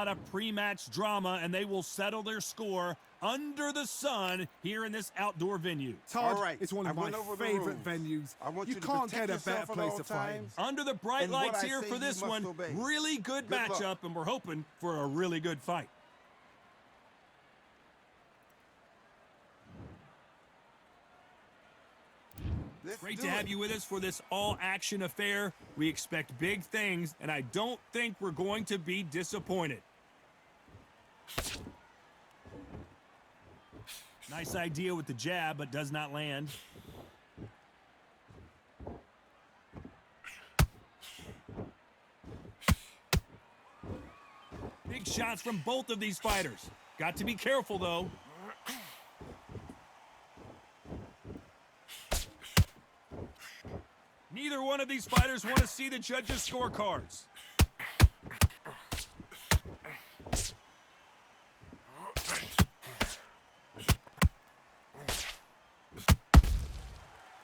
lot of pre-match drama, and they will settle their score under the sun here in this outdoor venue. Todd, right. It's one of my favorite venues. You can't get a better place to fight. Under the bright lights here for this one, really good matchup, and we're hoping for a really good fight. Great to have you with us for this all-action affair. We expect big things, and I don't think we're going to be disappointed. Nice idea with the jab, but does not land. Big shots from both of these fighters. Got to be careful, though. Neither one of these fighters want to see the judges' scorecards.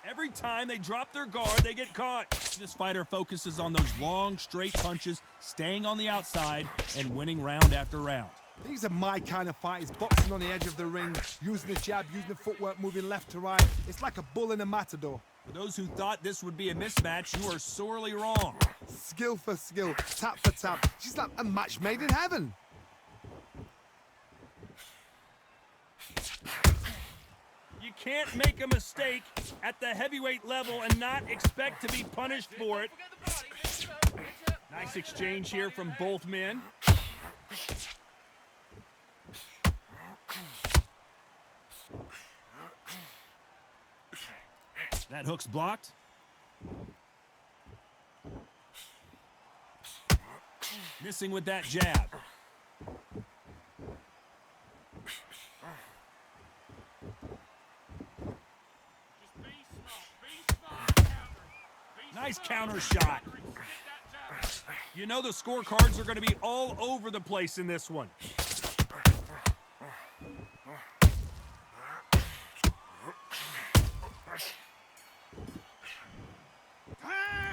Every time they drop their guard, they get caught. This fighter focuses on those long, straight punches, staying on the outside, and winning round after round. These are my kind of fighters, boxing on the edge of the ring, using the jab, using the footwork, moving left to right. It's like a bull in a matador. For those who thought this would be a mismatch, you are sorely wrong. Skill for skill, tap for tap. She's like a match made in heaven. You can't make a mistake at the heavyweight level and not expect to be punished for it. Nice exchange here from both men. That hook's blocked. Missing with that jab. Nice counter shot. You know the scorecards are going to be all over the place in this one.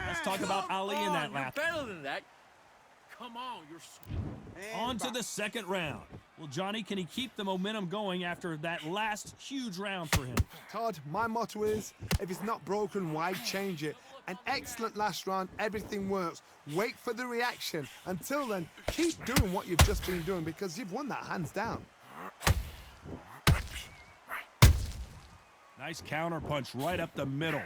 Let's talk about Ali in that lap. Better than that. Come on, you're on to the second round. Well, Johnny, can he keep the momentum going after that last huge round for him? Todd, my motto is, if it's not broken, why change it? An excellent last round, everything works. Wait for the reaction. Until then, keep doing what you've just been doing because you've won that hands down. Nice counter punch right up the middle.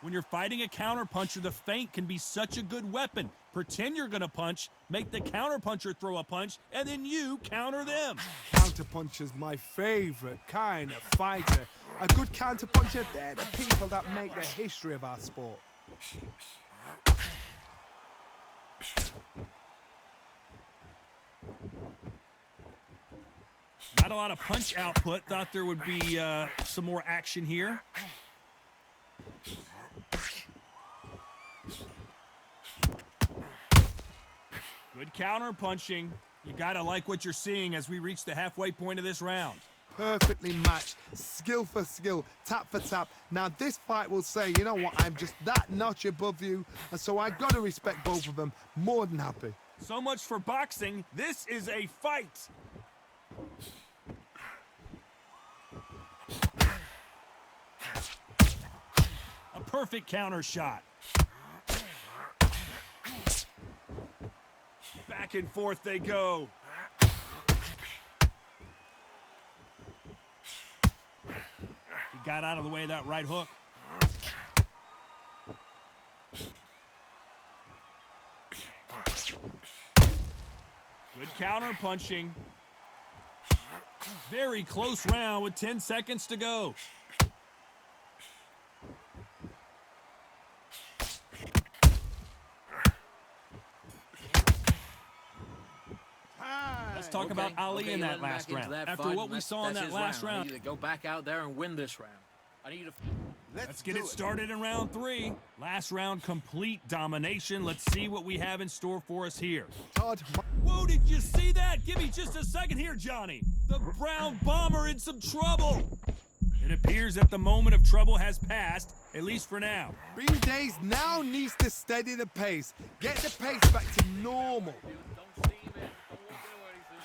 When you're fighting a counterpuncher, the feint can be such a good weapon. Pretend you're going to punch, make the counterpuncher throw a punch, and then you counter them. Counterpuncher's my favorite kind of fighter. A good counterpuncher, they're the people that make the history of our sport. Not a lot of punch output. Thought there would be some more action here. Good counter punching. You gotta like what you're seeing as we reach the halfway point of this round. Perfectly matched, skill for skill, tap for tap. Now this fight will say, you know what, I'm just that notch above you, and so I've got to respect both of them. More than happy. So much for boxing. This is a fight. A perfect counter shot. Back and forth they go. He got out of the way of that right hook. Good counter punching. Very close round with 10 seconds to go. Let's talk about Ali in that last round. After what we saw in that last round, I need to go back out there and win this round. I need to. Let's get it started in round 3. Last round, complete domination. Let's see what we have in store for us here. Todd. Whoa, did you see that? Give me just a second here, Johnny. The Brown Bomber in some trouble. It appears that the moment of trouble has passed, at least for now. Bean Days now needs to steady the pace. Get the pace back to normal. Don't see him in. Don't walk in anything.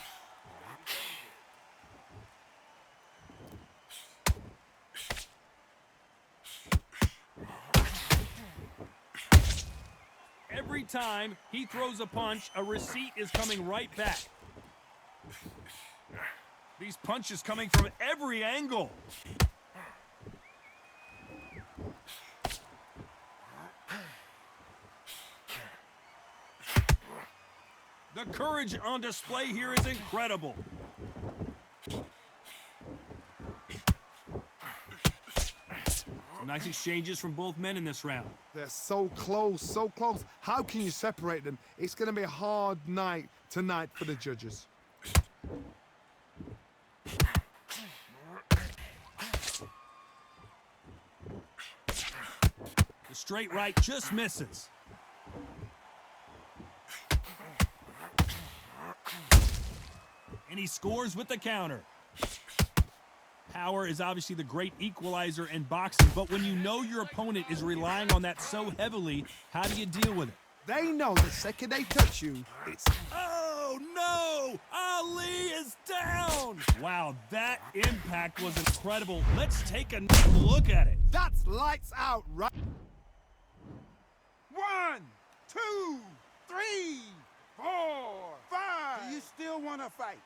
Every time he throws a punch, a receipt is coming right back. These punches coming from every angle. The courage on display here is incredible. Some nice exchanges from both men in this round. They're so close, so close. How can you separate them? It's going to be a hard night tonight for the judges. The straight right just misses. And he scores with the counter. Power is obviously the great equalizer in boxing, but when you know your opponent is relying on that so heavily, how do you deal with it? They know the second they touch you, it's... Oh, no! Ali is down! Wow, that impact was incredible. Let's take a look at it. That's lights out, right? 1, 2, 3, 4, 5. Do you still want to fight?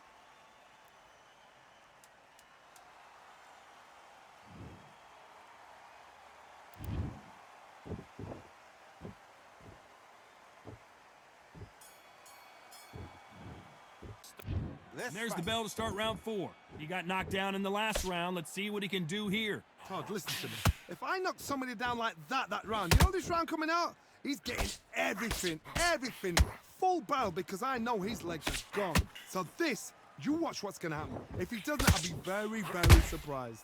And there's the bell to start round 4. He got knocked down in the last round. Let's see what he can do here. Todd, listen to me. If I knock somebody down like that round, you know this round coming out? He's getting everything, full barrel, because I know his legs are gone. So this, you watch what's going to happen. If he doesn't, I'll be very, very surprised.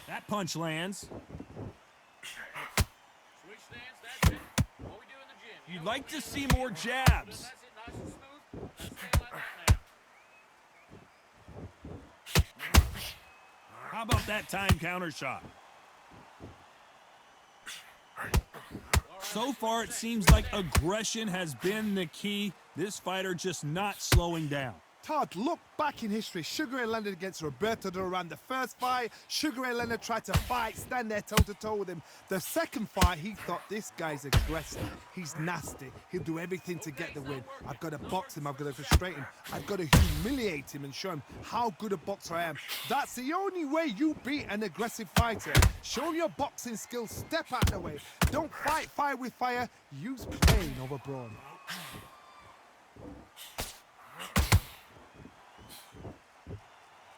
That punch lands. Switch stance, that's it. What we do in the gym. You'd like to see more jabs. That's it, nice and smooth. Let's stay like that now. How about that time counter shot? So far, it seems like aggression has been the key. This fighter just not slowing down. Todd, look back in history. Sugar Ray Leonard against Roberto Duran. The first fight, Sugar Ray Leonard tried to fight, stand there toe-to-toe with him. The second fight, he thought, this guy's aggressive. He's nasty. He'll do everything to get the win. I've got to box him. I've got to frustrate him. I've got to humiliate him and show him how good a boxer I am. That's the only way you beat an aggressive fighter. Show him your boxing skills. Step out of the way. Don't fight fire with fire. Use pain over brawn.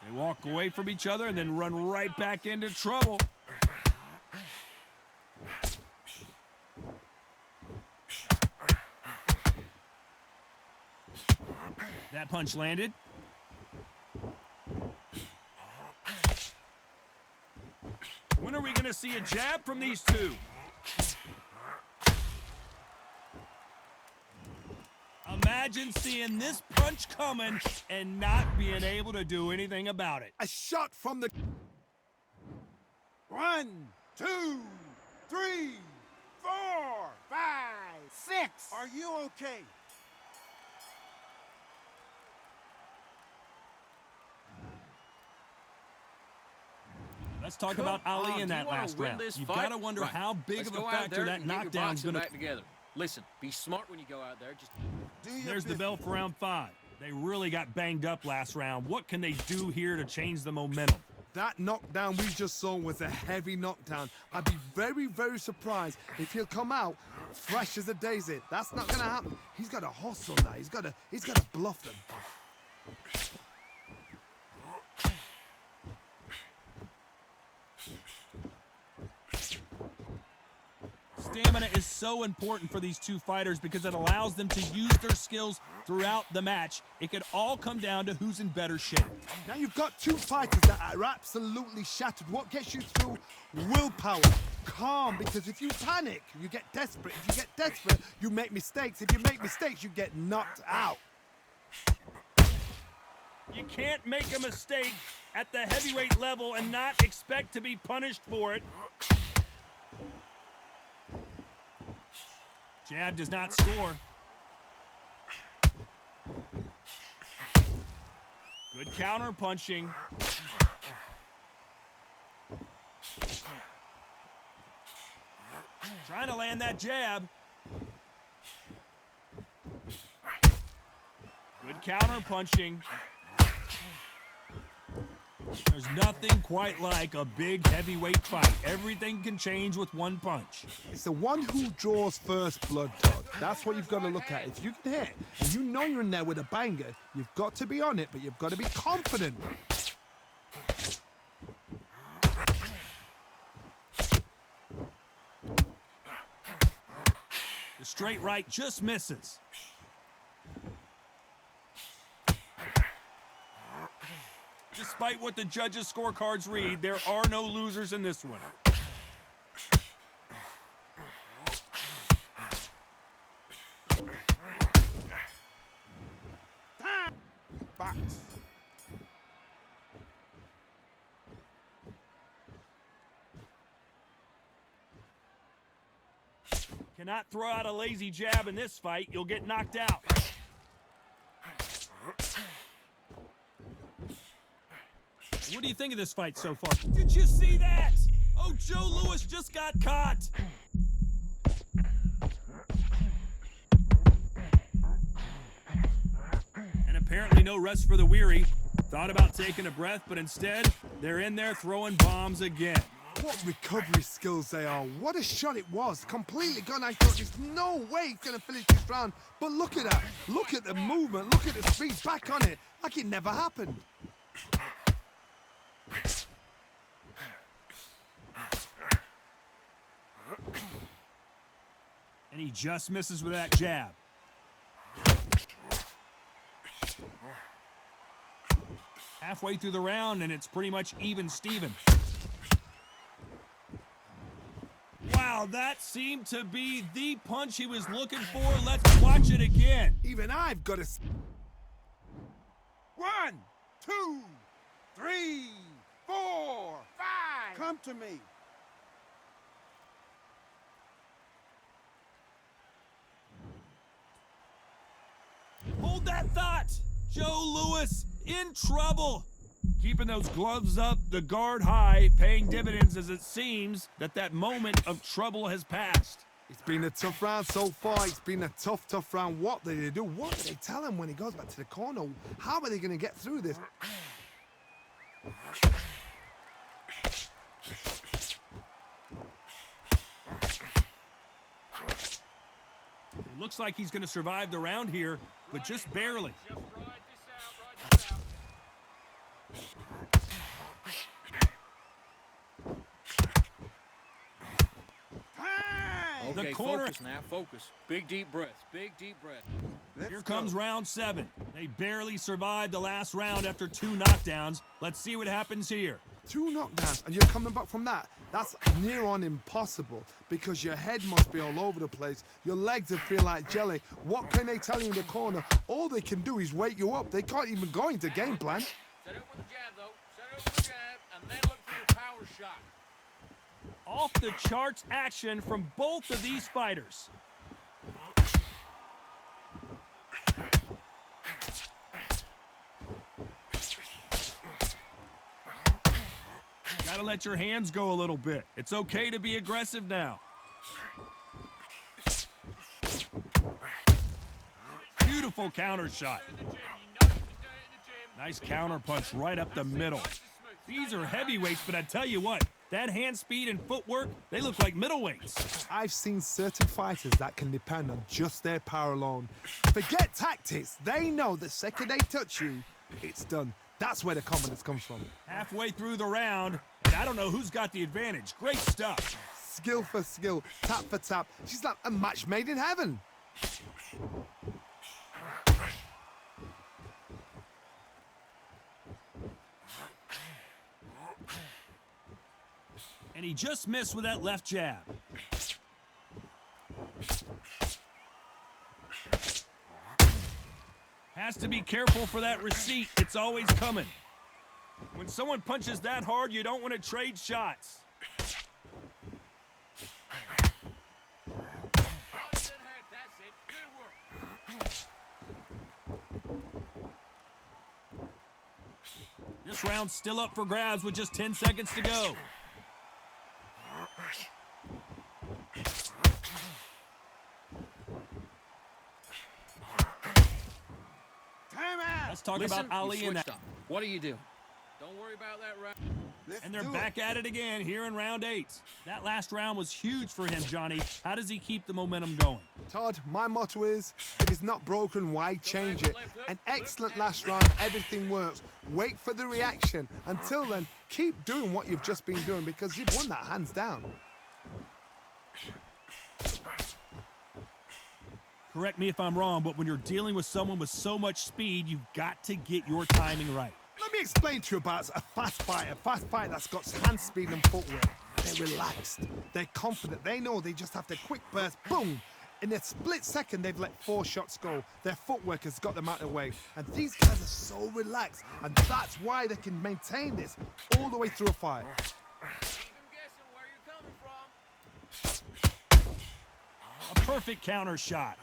They walk away from each other and then run right back into trouble. That punch landed. When are we going to see a jab from these two? Imagine seeing this punch coming and not being able to do anything about it. A shot from the... 1, 2, 3, 4, 5, 6. Are you okay? Let's talk about Ali in that last round. You've got to wonder how big of a factor that knockdown is going to be. Listen, be smart when you go out there. Just There's the bell for round 5. They really got banged up last round. What can they do here to change the momentum? That knockdown we just saw was a heavy knockdown. I'd be very, very surprised if he'll come out fresh as a daisy. That's not going to happen. He's got to hustle now. He's got to bluff them. Stamina is so important for these two fighters because it allows them to use their skills throughout the match. It could all come down to who's in better shape. Now you've got two fighters that are absolutely shattered. What gets you through? Willpower. Calm, because if you panic, you get desperate. If you get desperate, you make mistakes. If you make mistakes, you get knocked out. You can't make a mistake at the heavyweight level and not expect to be punished for it. Jab does not score. Good counter punching. Trying to land that jab. Good counter punching. There's nothing quite like a big heavyweight fight. Everything can change with one punch. It's the one who draws first blood, Todd. That's what you've got to look at. If you can hit, and you know you're in there with a banger, you've got to be on it, but you've got to be confident. The straight right just misses. Despite what the judges' scorecards read, there are no losers in this one. Box. Cannot throw out a lazy jab in this fight. You'll get knocked out. What do you think of this fight so far? Did you see that? Oh, Joe Louis just got caught. And apparently no rest for the weary. Thought about taking a breath, but instead, they're in there throwing bombs again. What recovery skills they are. What a shot it was. Completely gone. I thought there's no way he's going to finish this round. But look at that. Look at the movement. Look at the speed back on it. Like it never happened. And he just misses with that jab. Halfway through the round, and it's pretty much even Steven. Wow, that seemed to be the punch he was looking for. Let's watch it again. Even I've got to... 1, 2, 3, 4, 5. Come to me. Hold that thought. Joe Louis in trouble. Keeping those gloves up, the guard high, paying dividends as it seems that moment of trouble has passed. It's been a tough round so far. It's been a tough round. What do they do? What do they tell him when he goes back to the corner? How are they going to get through this? It looks like he's going to survive the round here, but just barely. Okay, The corner. focus now, focus. Big deep breath, big deep breath. Here comes round 7. They barely survived the last round after 2 knockdowns. Let's see what happens here. 2 knockdowns, and you're coming back from that. That's near on impossible because your head must be all over the place. Your legs will feel like jelly. What can they tell you in the corner? All they can do is wake you up. They can't even go into game plan. Set up with a jab, though. Set up with a jab, and then look for your power shot. Off the charts action from both of these fighters. Gotta let your hands go a little bit. It's okay to be aggressive now. Beautiful counter shot. Nice counter punch right up the middle. These are heavyweights, but I tell you what, that hand speed and footwork, they look like middleweights. I've seen certain fighters that can depend on just their power alone. Forget tactics. They know the second they touch you, it's done. That's where the confidence comes from. Halfway through the round, and I don't know who's got the advantage. Great stuff. skill for skill, tap for tap. She's like a match made in heaven. And he just missed with that left jab. Has to be careful for that receipt. It's always coming. When someone punches that hard, you don't want to trade shots. This round's still up for grabs with just 10 seconds to go. Let's talk about Ali and that. What do you do? Don't worry about that round. And they're back at it again here in round 8. That last round was huge for him, Johnny. How does he keep the momentum going? Todd, my motto is, if it's not broken, why change it? An excellent last round, everything works. Wait for the reaction. Until then, keep doing what you've just been doing because you've won that hands down. Correct me if I'm wrong, but when you're dealing with someone with so much speed, you've got to get your timing right. Let me explain to you about a fast fighter that's got hand speed and footwork. They're relaxed, they're confident, they know they just have to quick burst, boom. In a split second, they've let 4 shots go. Their footwork has got them out of the way. And these guys are so relaxed, and that's why they can maintain this all the way through a fight. A perfect counter shot.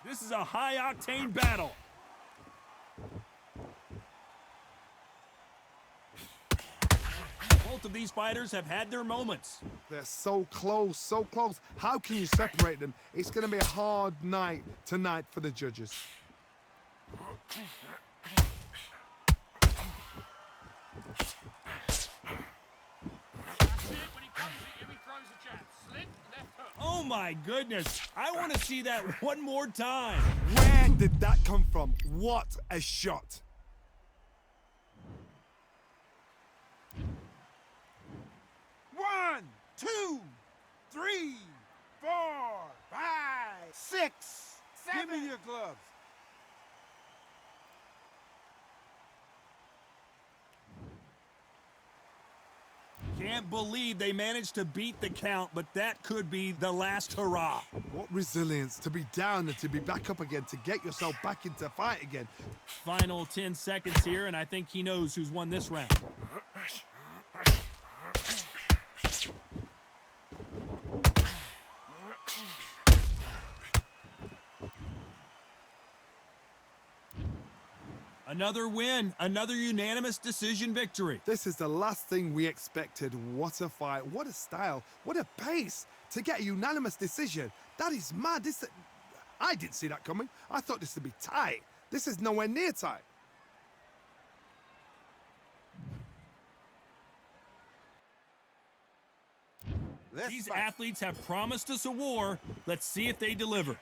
This is a high-octane battle. Both of these fighters have had their moments. They're so close, so close. How can you separate them? It's going to be a hard night tonight for the judges. Oh my goodness, I want to see that one more time. Where did that come from? What a shot. One, two, three, 4, 5, 6, 7. Give me your gloves. Can't believe they managed to beat the count, but that could be the last hurrah. What resilience to be down and to be back up again, to get yourself back into fight again. Final 10 seconds here, and I think he knows who's won this round. Another win, another unanimous decision victory. This is the last thing we expected. What a fight, what a style, what a pace to get a unanimous decision. That is mad. I didn't see that coming. I thought this would be tight. This is nowhere near tight. These athletes have promised us a war. Let's see if they deliver.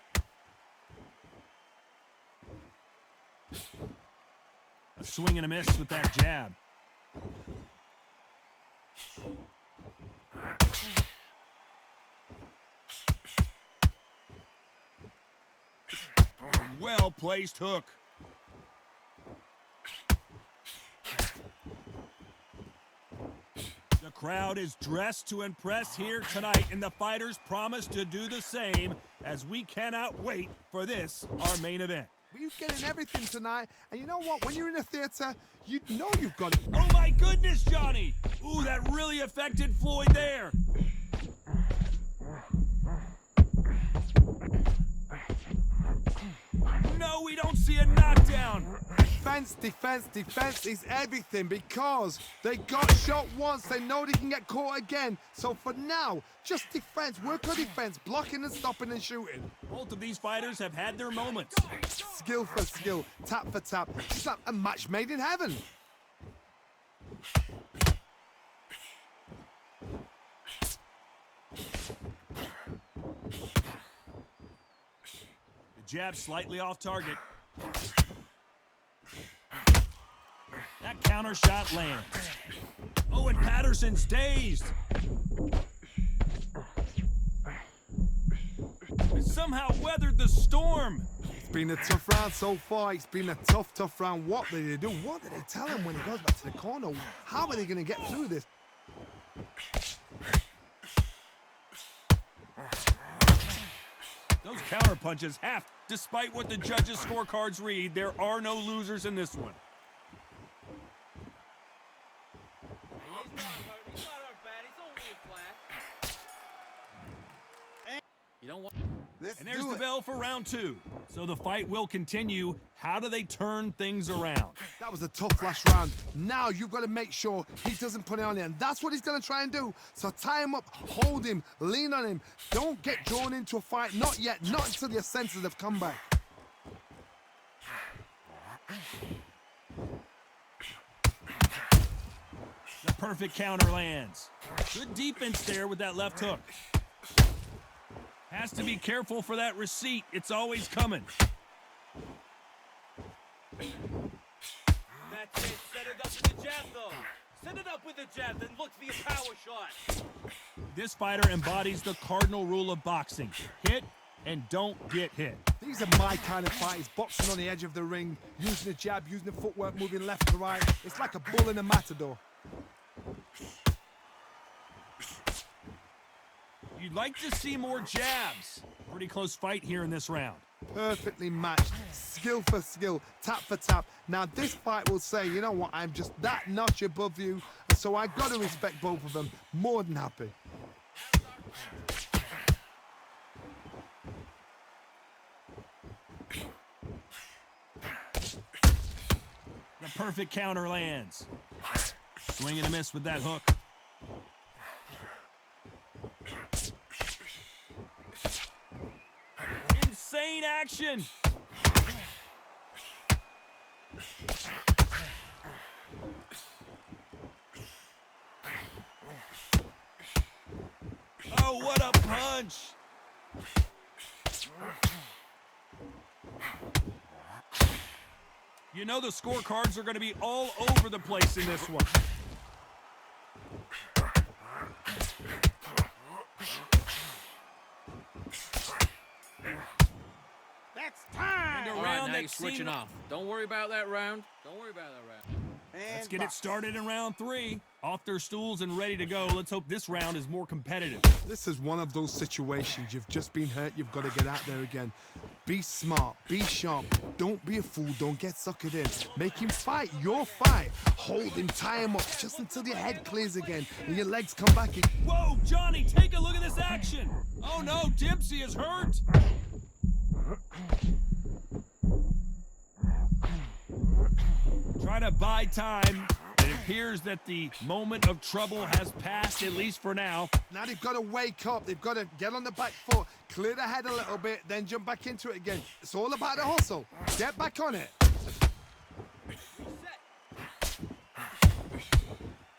A swing and a miss with that jab. Well-placed hook. The crowd is dressed to impress here tonight, and the fighters promise to do the same as we cannot wait for this, our main event. We're getting everything tonight, and you know what? When you're in a theater, you know you've got it. Oh my goodness, Johnny! Ooh, that really affected Floyd there. No, we don't see a knockdown. Defense, defense, defense is everything because they got shot once. They know they can get caught again. So for now, just defense. Work on defense, blocking and stopping and shooting. Both of these fighters have had their moments. Skill for skill, tap for tap. It's like a match made in heaven. The jab slightly off target. That counter shot lands. Oh, and Patterson's dazed. Somehow weathered the storm. It's been a tough round so far. It's been a tough round. What did they do? What did they tell him when he goes back to the corner? How are they going to get through this? Those counter punches have, despite what the judges' scorecards read, there are no losers in this one. You don't want. And there's the bell for round 2. So the fight will continue. How do they turn things around? That was a tough last round. Now you've got to make sure he doesn't put it on you. And that's what he's going to try and do. So tie him up, hold him, lean on him. Don't get drawn into a fight. Not yet. Not until your senses have come back. The perfect counter lands. Good defense there with that left hook. Has to be careful for that receipt. It's always coming. That's it. Set it up with the jab, though. Set it up with the jab, then look for your power shot. This fighter embodies the cardinal rule of boxing. Hit and don't get hit. These are my kind of fighters, boxing on the edge of the ring, using the jab, using the footwork, moving left to right. It's like a bull in a matador. You'd like to see more jabs. Pretty close fight here in this round. Perfectly matched, skill for skill, tap for tap. Now this fight will say, you know what, I'm just that notch above you, and so I got to respect both of them. More than happy. The perfect counter lands. Swing and a miss with that hook. Insane action. Oh, what a punch. You know the scorecards are going to be all over the place in this one. That's time. All right, now you're switching off. Don't worry about that round. Don't worry about that round. Let's get it started in round 3. Off their stools and ready to go. Let's hope this round is more competitive. This is one of those situations. You've just been hurt. You've got to get out there again. Be smart. Be sharp. Don't be a fool. Don't get suckered in. Make him fight your fight. Hold him. Tie him up just until your head clears again and your legs come back in. Whoa, Johnny, take a look at this action. Oh, no, Dempsey is hurt. Try to buy time. It appears that the moment of trouble has passed, at least for now. Now they've got to wake up. They've got to get on the back foot, clear the head a little bit, then jump back into it again. It's all about the hustle. Get back on it.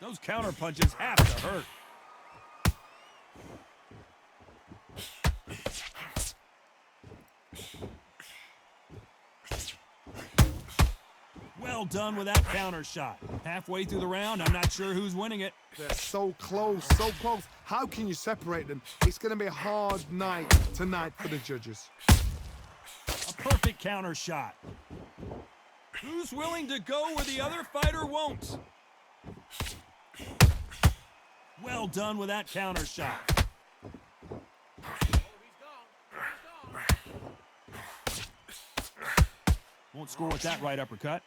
Those counter punches have to hurt. Well done with that counter shot. Halfway through the round, I'm not sure who's winning it. They're so close, so close. How can you separate them? It's going to be a hard night tonight for the judges. A perfect counter shot. Who's willing to go where the other fighter won't? Well done with that counter shot. Won't score with that right uppercut.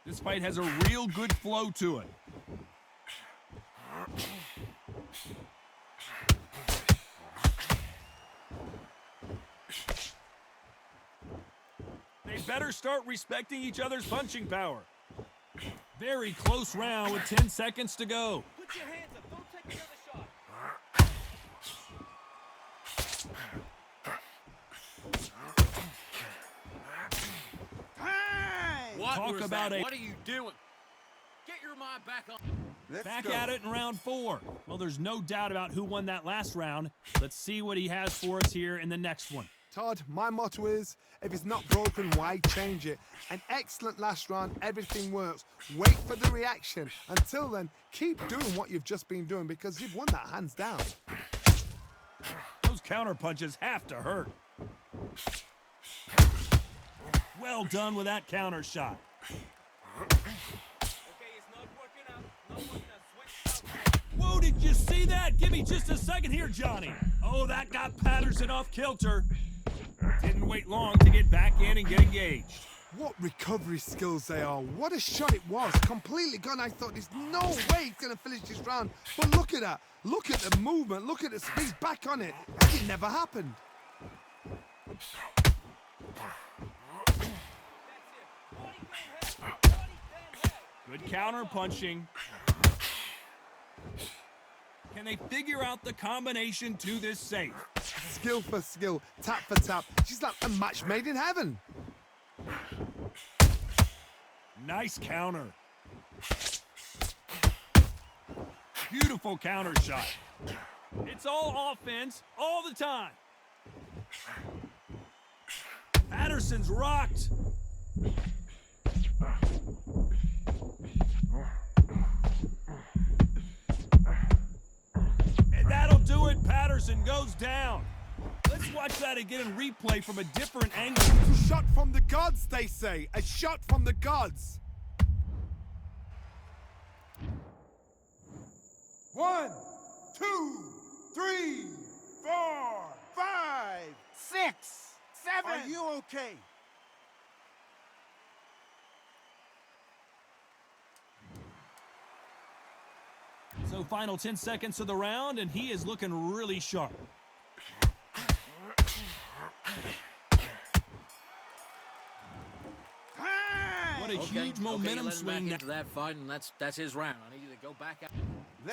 This fight has a real good flow to it. They better start respecting each other's punching power. Very close round with 10 seconds to go. Put your hands up. Don't take another shot. Talk about What are you doing? Get your mind back on. Back at it in round 4. Well, there's no doubt about who won that last round. Let's see what he has for us here in the next one. Todd, my motto is, if it's not broken, why change it? An excellent last round, everything works. Wait for the reaction. Until then, keep doing what you've just been doing because you've won that hands down. Those counter punches have to hurt. Well done with that counter shot. Okay, it's not working out. Not working out. Switch out. Whoa, did you see that? Give me just a second here, Johnny. Oh, that got Patterson off kilter. Didn't wait long to get back in and get engaged. What recovery skills they are. What a shot it was. Completely gone. I thought there's no way he's going to finish this round. But look at that. Look at the movement. Look at the speed back on it. It never happened. Good counter punching. Can they figure out the combination to this safe? Skill for skill, tap for tap. She's like a match made in heaven. Nice counter. Beautiful counter shot. It's all offense all the time. Patterson's rocked. And that'll do it. Patterson goes down. Let's watch that again in replay from a different angle. A shot from the gods, they say. A shot from the gods. 1, 2, 3, 4, 5, 6, 7. Are you okay? So final 10 seconds of the round, and he is looking really sharp. What a huge momentum let him swing. back into that fight, and that's his round. I need you to go back out.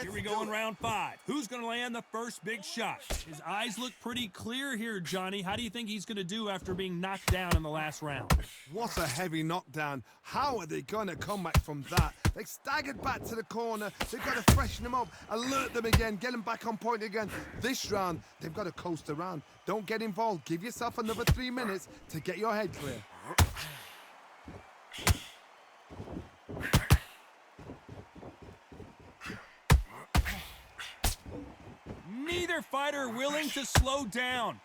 Here we go in round 5. Who's going to land the first big shot? His eyes look pretty clear here, Johnny. How do you think he's going to do after being knocked down in the last round? What a heavy knockdown. How are they going to come back from that? They staggered back to the corner. They've got to freshen them up, alert them again, get them back on point again. This round, they've got to coast around. Don't get involved. Give yourself another 3 minutes to get your head clear. Neither fighter willing to slow down.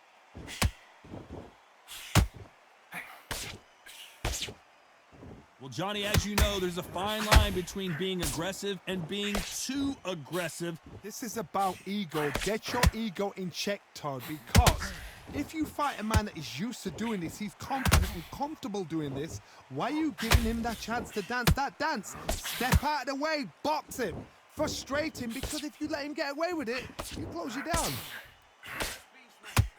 Well, Johnny, as you know, there's a fine line between being aggressive and being too aggressive. This is about ego. Get your ego in check, Todd, because if you fight a man that is used to doing this, he's confident and comfortable doing this, why are you giving him that chance to dance that dance? Step out of the way, box him, frustrate him, because if you let him get away with it, he'll close you down.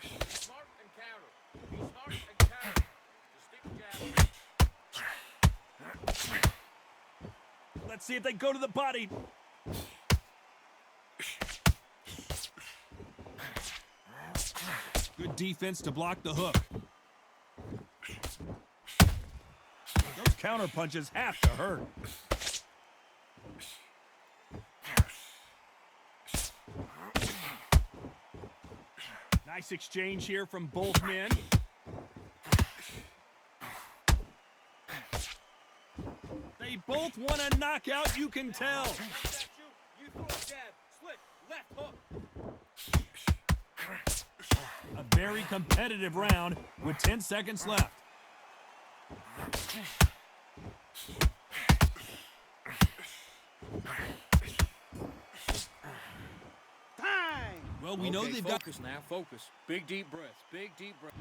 Be smart and counter. Be smart and counter. Just stick jab. Let's see if they go to the body. Good defense to block the hook. Those counter punches have to hurt. Nice exchange here from both men. They both want a knockout, you can tell. You throw a jab, slick, left hook. A very competitive round with 10 seconds left. Well, we know they've got... Focus now, focus. Big deep breaths, big deep breaths.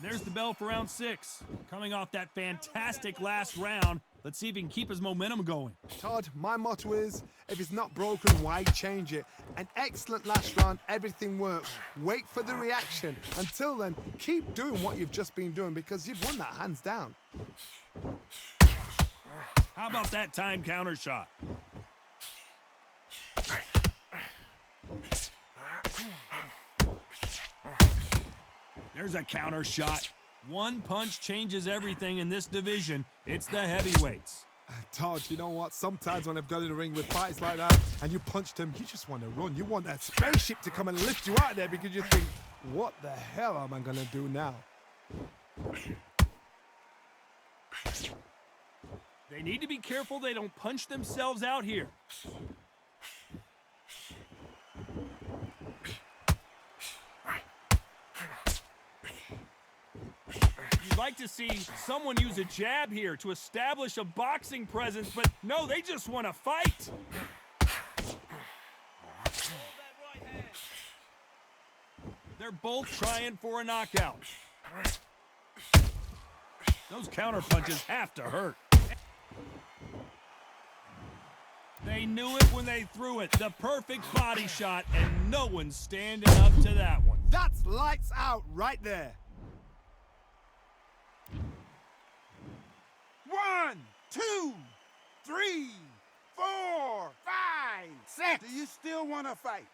There's the bell for round 6. Coming off that fantastic last round, let's see if he can keep his momentum going. Todd, my motto is, if it's not broken, why change it? An excellent last round, everything works. Wait for the reaction. Until then, keep doing what you've just been doing because you've won that hands down. How about that time counter shot? There's a counter shot. One punch changes everything in this division. It's the heavyweights. Todd, you know what? Sometimes when I've got in the ring with fights like that and you punched him, you just want to run. You want that spaceship to come and lift you out of there because you think, What the hell am I gonna do now? They need to be careful they don't punch themselves out here. You'd like to see someone use a jab here to establish a boxing presence, but no, they just want to fight. They're both trying for a knockout. Those counter punches have to hurt. They knew it when they threw it. The perfect body shot, and no one's standing up to that one. That's lights out right there. 1, 2, 3, 4, 5, 6. Do you still want to fight?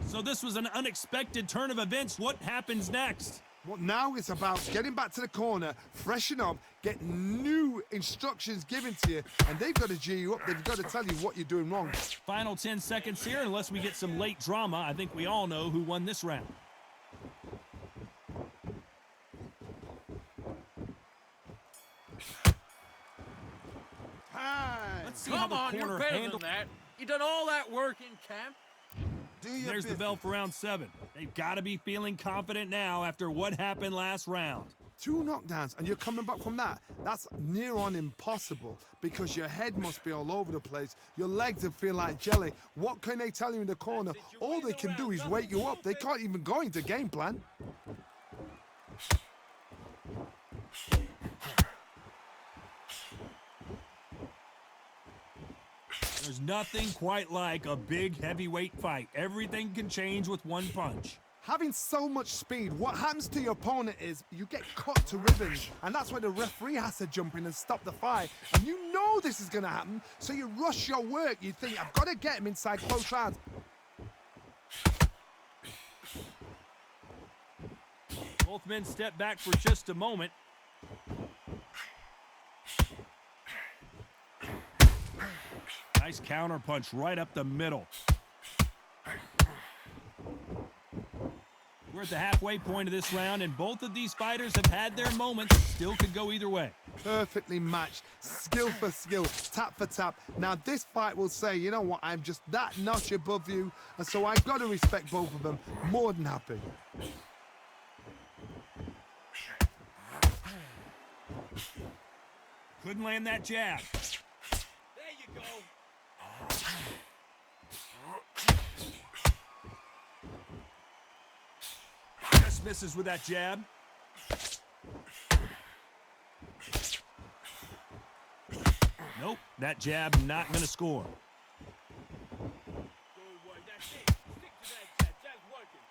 So this was an unexpected turn of events. What happens next? Well, now it's about getting back to the corner, freshen up, get new instructions given to you, and they've got to G you up. They've got to tell you what you're doing wrong. Final 10 seconds here, unless we get some late drama. I think we all know who won this round. Time. Let's see how Come on, the you're corner better handled. than that. You done all that work in camp. Do your There's the business. bell for round 7. They've got to be feeling confident now after what happened last round. 2 knockdowns, and you're coming back from that. That's near on impossible because your head must be all over the place. Your legs will feel like jelly. What can they tell you in the corner? All they can do is wake you up. They can't even go into game plan. There's nothing quite like a big heavyweight fight. Everything can change with one punch. Having so much speed, what happens to your opponent is you get cut to ribbons, and that's where the referee has to jump in and stop the fight. And you know this is going to happen, so you rush your work. You think, I've got to get him inside close rounds. Both men step back for just a moment. Nice counter punch right up the middle. We're at the halfway point of this round, and both of these fighters have had their moments. Still could go either way. Perfectly matched, skill for skill, tap for tap. Now this fight will say, you know what, I'm just that notch above you, and so I've got to respect both of them. More than happy. Couldn't land that jab. There you go. Just misses with that jab. Nope, that jab not going to score. Good work. That's it. Stick to that jab. Jab's working.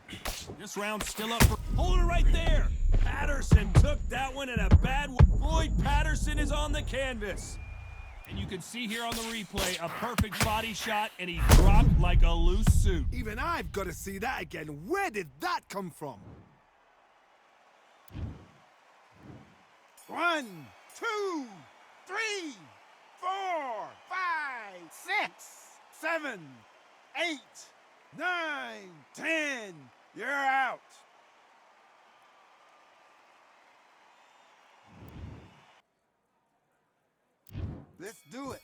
Beautiful. This round's still up for... Hold it right there! Patterson took that one in a bad way. Floyd Patterson is on the canvas. And you can see here on the replay a perfect body shot, and he dropped like a loose suit. Even I've got to see that again. Where did that come from? 1, 2, 3, 4, 5, 6, 7, 8, 9, 10. You're out. Let's do it.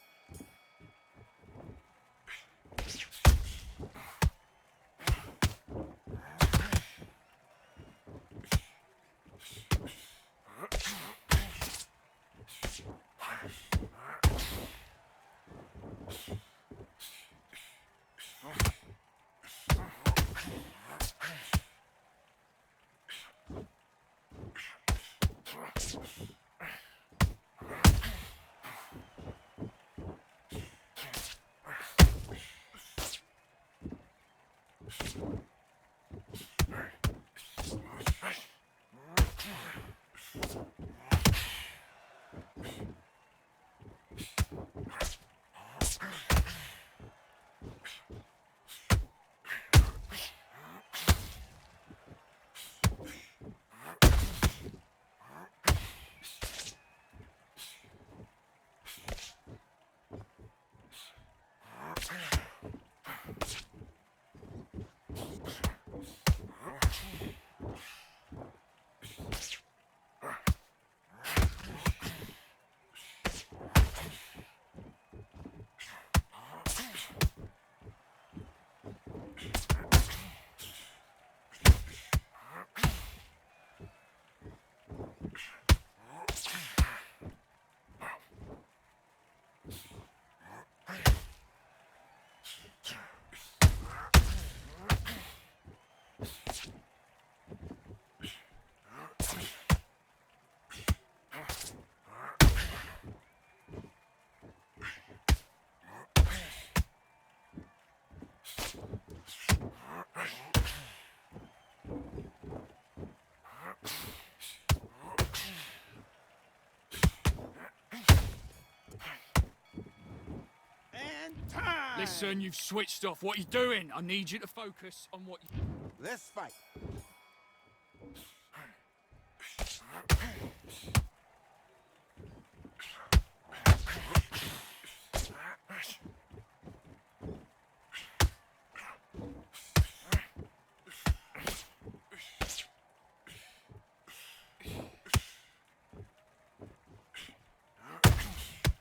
Listen, you've switched off. What are you doing? I need you to focus on what you... Let's fight.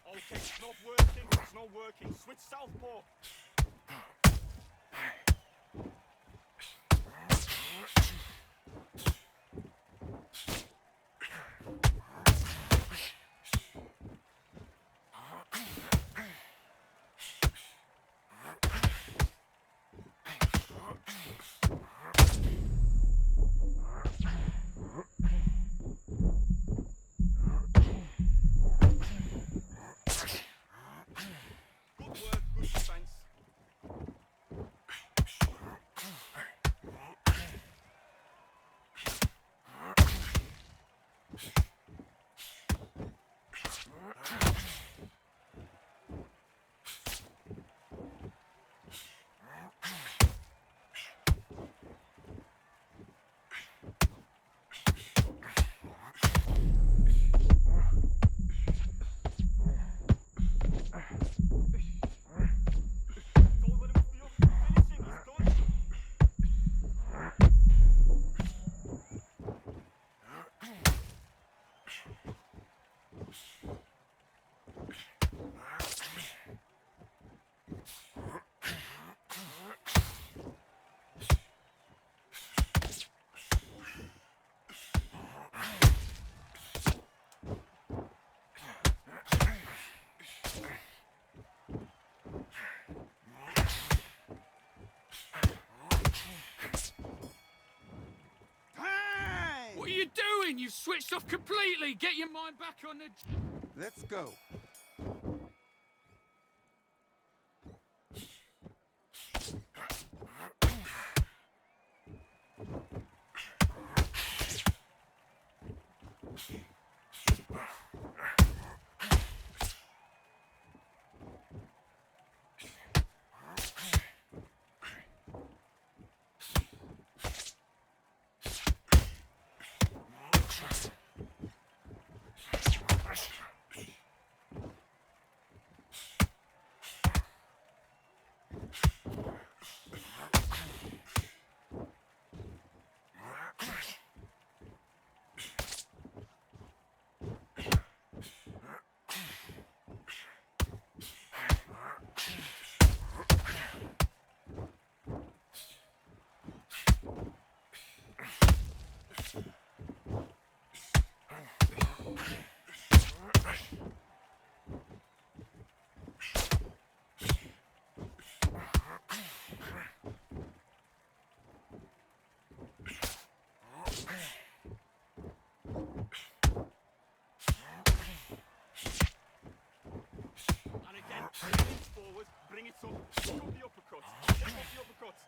Okay, it's not working. It's not working. Switch southpaw. Good work, good defense. Don't let him feel finishing. He's done. Time! What are you doing? You've switched off completely. Get your mind back on the... Let's go. And again, lean forward, bring it up, pick up the uppercuts, pick up the uppercuts.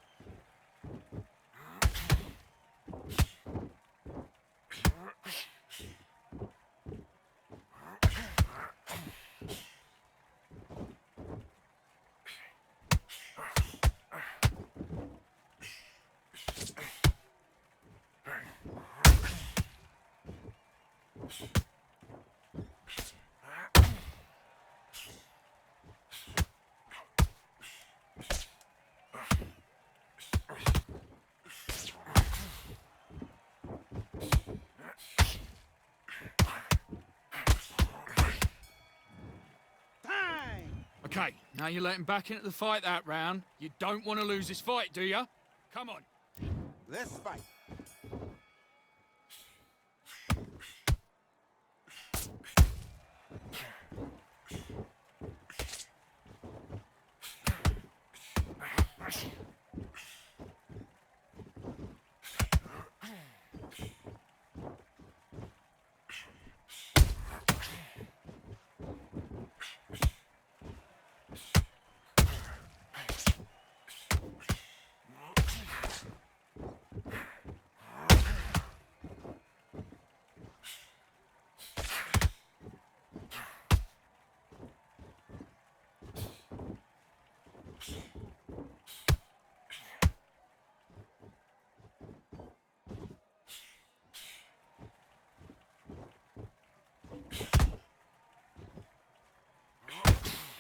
Time! Okay, now you're letting back into the fight that round. You don't want to lose this fight, do you? Come on. Let's fight.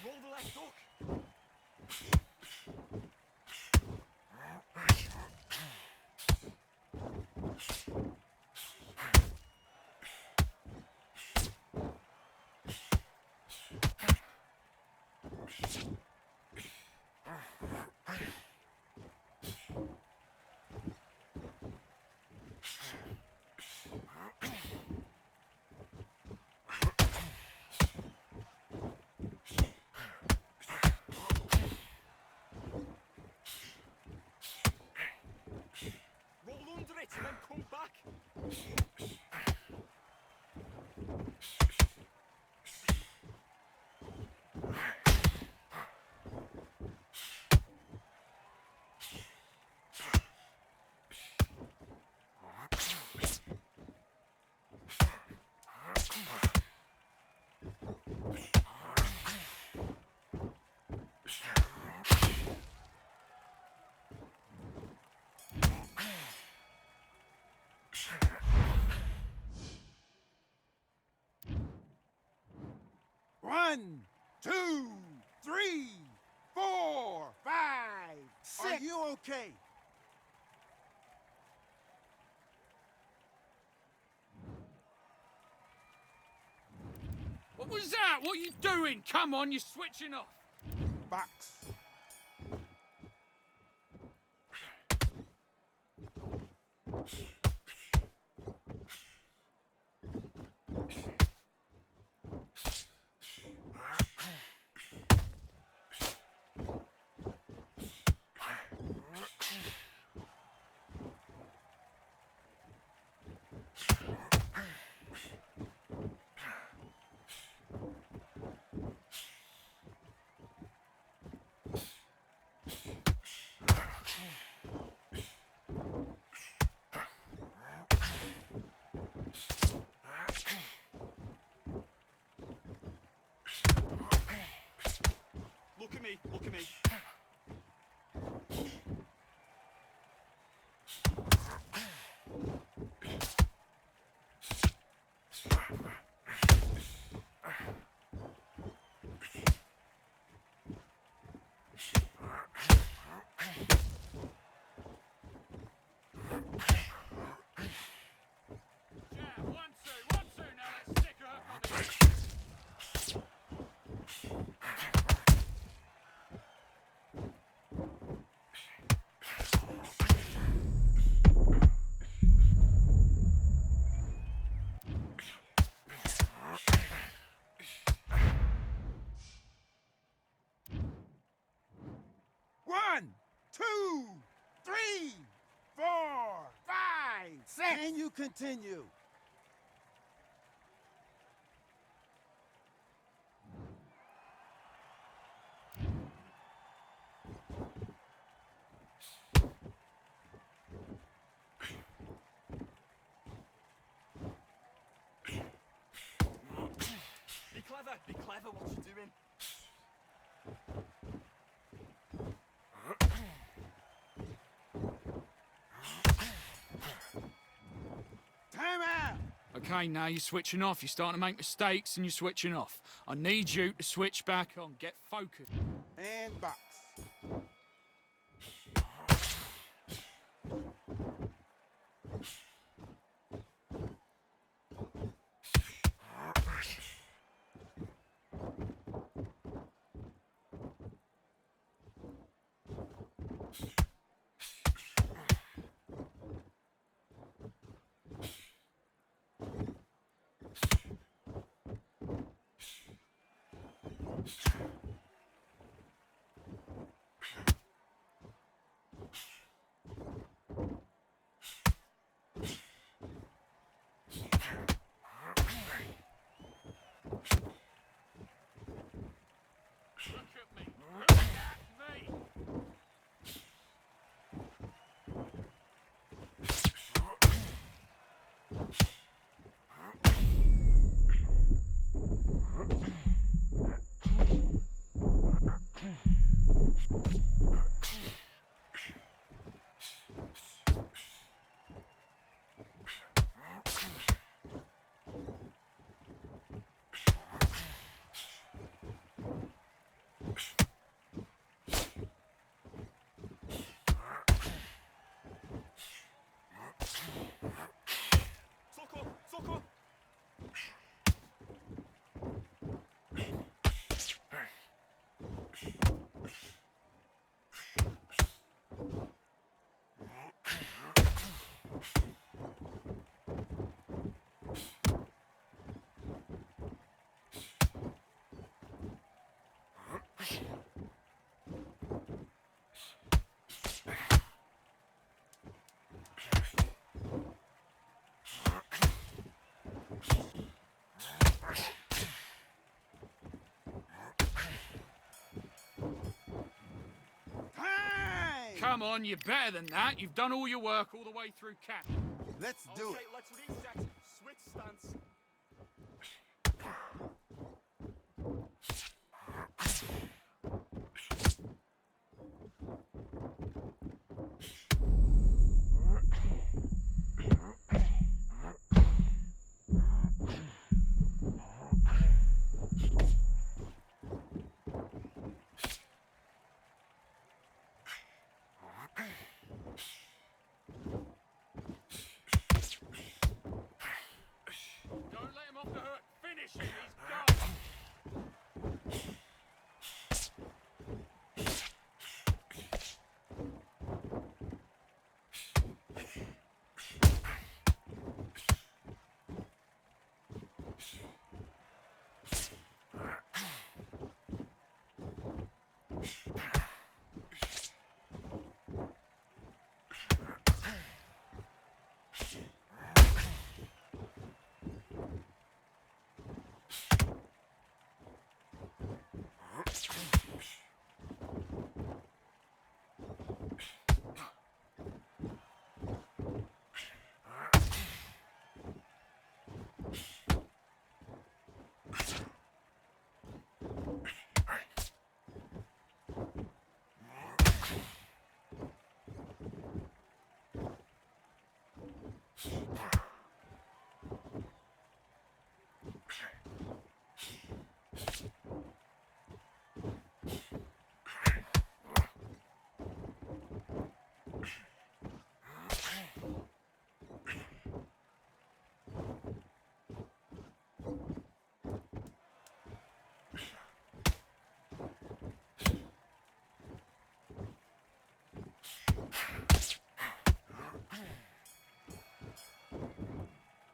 Roll the left hook. Roll under it and then come back. One, two, three, four, five, six. Are you okay? What was that? What are you doing? Come on, you're switching off. Box. Look at me, look at me. Yeah, 1-2, 1-2. Now let's stick her up on this. One, two, three, four, five, six. Can you continue? Be clever what you're doing. Time out. Okay, now you're switching off. You're starting to make mistakes and you're switching off. I need you to switch back on. Get focused. And box. Come on, you're better than that. You've done all your work all the way through camp. Let's do it. Let's reset. Switch stance. Don't let him off the hook. Finish him. He's gone.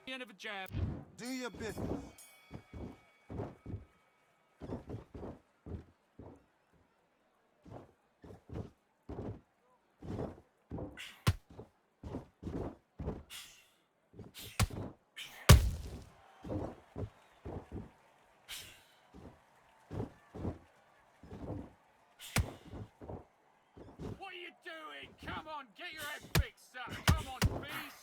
The end of a jab. Do your business. What are you doing? Come on, get your head fixed up. Come on, beast.